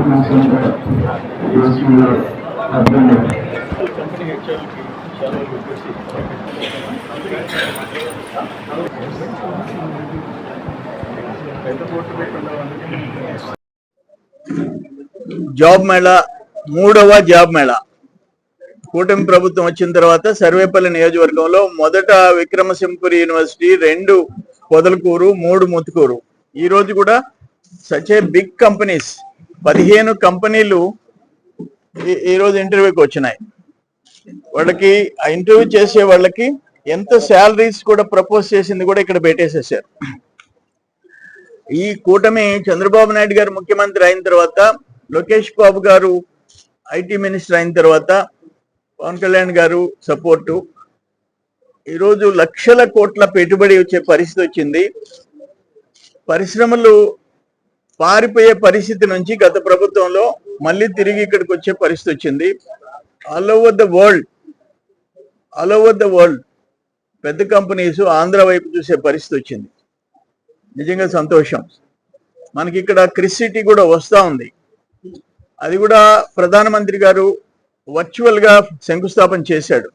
Job Mela, మూడవ job Mela కూటమి ప్రభుత్వం వచ్చిన తర్వాత సర్వేపల్లి నియోజకవర్గంలో మొదట విక్రమసింహపురి యూనివర్సిటీ, 2 పొదలకూరు, 3 ముత్తుకూరు. ఈ రోజు కూడా సచ్ ఏ బిగ్ కంపెనీస్ 15 కంపెనీలు ఈ రోజు ఇంటర్వ్యూకి వచ్చినాయి. వాళ్ళకి ఆ ఇంటర్వ్యూ చేసే వాళ్ళకి ఎంత శాలరీస్ కూడా ప్రపోజ్ చేసింది కూడా ఇక్కడ పెట్టేసేసారు. ఈ కూటమి చంద్రబాబు నాయుడు గారు ముఖ్యమంత్రి అయిన తర్వాత, లోకేష్ బాబు గారు ఐటీ మినిస్టర్ అయిన తర్వాత, పవన్ కళ్యాణ్ గారు సపోర్టు, ఈరోజు లక్షల కోట్ల పెట్టుబడి వచ్చే పరిస్థితి వచ్చింది. పరిశ్రమలు పారిపోయే పరిస్థితి నుంచి గత ప్రభుత్వంలో మళ్ళీ తిరిగి ఇక్కడికి వచ్చే పరిస్థితి వచ్చింది. ఆల్ ఓవర్ ద వరల్డ్ పెద్ద కంపెనీస్ ఆంధ్ర వైపు చూసే పరిస్థితి వచ్చింది. నిజంగా సంతోషం. మనకి ఇక్కడ క్రిస్ సిటీ కూడా వస్తూ ఉంది. అది కూడా ప్రధానమంత్రి గారు వర్చువల్ గా శంకుస్థాపన చేశాడు.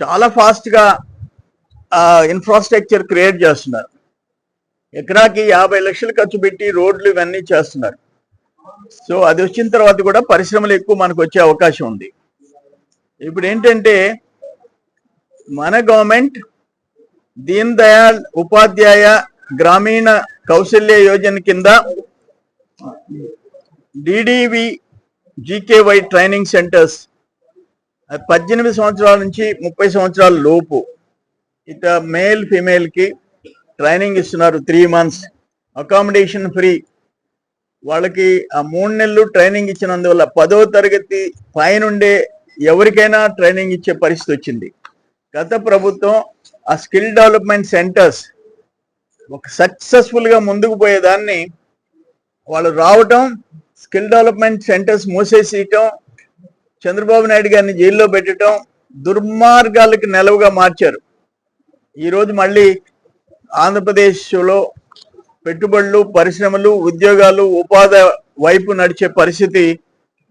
చాలా ఫాస్ట్ గా ఇన్ఫ్రాస్ట్రక్చర్ క్రియేట్ చేస్తున్నారు. ఎకరాకి 50 లక్షలు ఖర్చు పెట్టి రోడ్లు ఇవన్నీ చేస్తున్నారు. సో అది వచ్చిన తర్వాత కూడా పరిశ్రమలు ఎక్కువ మనకు వచ్చే అవకాశం ఉంది. ఇప్పుడు ఏంటంటే మన గవర్నమెంట్ దీన్ దయాళ్ ఉపాధ్యాయ గ్రామీణ కౌశల్య యోజన కింద డిడివి జీకేవై ట్రైనింగ్ సెంటర్స్ 18 సంవత్సరాల నుంచి 30 సంవత్సరాల లోపు ఇక మేల్ ఫీమేల్ కి ట్రైనింగ్ ఇస్తున్నారు. 3 months అకామిడేషన్ ఫ్రీ. వాళ్ళకి ఆ 3 నెలలు ట్రైనింగ్ ఇచ్చినందువల్ల 10వ తరగతి పైనుండే ఎవరికైనా ట్రైనింగ్ ఇచ్చే పరిస్థితి వచ్చింది. గత ప్రభుత్వం ఆ స్కిల్ డెవలప్మెంట్ సెంటర్స్ ఒక సక్సెస్ఫుల్ గా ముందుకు పోయేదాన్ని వాళ్ళు రావటం, స్కిల్ డెవలప్మెంట్ సెంటర్స్ మూసేసేయటం, చంద్రబాబు నాయుడు గారిని జైల్లో పెట్టడం, దుర్మార్గాలకి నెలవుగా మార్చారు. ఈరోజు మళ్ళీ ఆంధ్రప్రదేశ్లో పెట్టుబడులు, పరిశ్రమలు, ఉద్యోగాలు, ఉపాధి వైపు నడిచే పరిస్థితి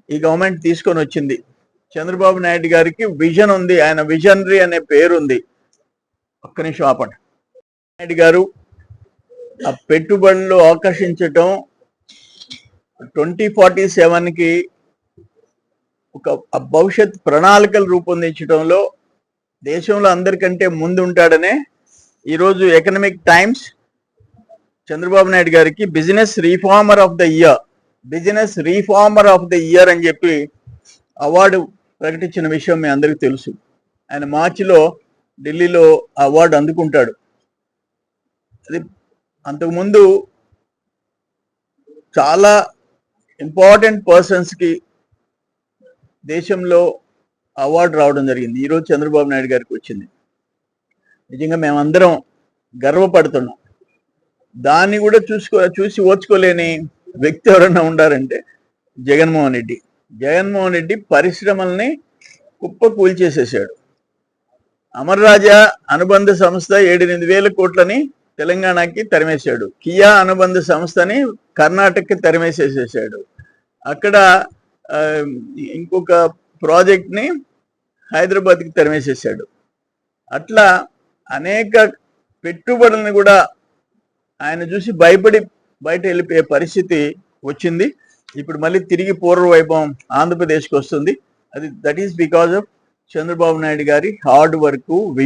ఈ గవర్నమెంట్ తీసుకొని వచ్చింది. చంద్రబాబు నాయుడు గారికి విజన్ ఉంది. ఆయన విజనరీ అనే పేరుంది. ఒక్క నిమిషం ఆపండి. నాయుడు గారు ఆ పెట్టుబడులు ఆకర్షించటం 2047కి ఒక భవిష్యత్ ప్రణాళికలు రూపొందించడంలో దేశంలో అందరికంటే ముందు ఉంటాడనే ఈరోజు ఎకనామిక్ టైమ్స్ చంద్రబాబు నాయుడు గారికి business reformer of the year అని చెప్పి అవార్డు ప్రకటించిన విషయం మీ అందరికీ తెలుసు. ఆయన మార్చిలో ఢిల్లీలో అవార్డు అందుకుంటాడు. అది అంతకుముందు చాలా ఇంపార్టెంట్ పర్సన్స్ కి దేశంలో అవార్డు రావడం జరిగింది. ఈరోజు చంద్రబాబు నాయుడు గారికి వచ్చింది. నిజంగా మేమందరం గర్వపడుతున్నాం. దాన్ని కూడా చూసి ఓర్చుకోలేని వ్యక్తి ఎవరన్నా ఉండారంటే జగన్మోహన్ రెడ్డి పరిశ్రమల్ని కుప్ప కూల్చేసేసాడు. అమర్ రాజా అనుబంధ సంస్థ 7-8 కోట్లని తెలంగాణకి తరిమేశాడు. కియా అనుబంధ సంస్థని కర్ణాటకకి తరిమేసేసేసాడు. అక్కడ ఇంకొక ప్రాజెక్ట్ ని హైదరాబాద్కి తరిమేసేసాడు. అట్లా అనేక పెట్టుబడులను కూడా ఆయన చూసి భయపడి బయట వెళ్ళిపోయే పరిస్థితి వచ్చింది. ఇప్పుడు మళ్ళీ తిరిగి పూర్వ వైభవం ఆంధ్రప్రదేశ్కి వస్తుంది. That is because of Chandrababu Naidu గారి హార్డ్ వర్క్.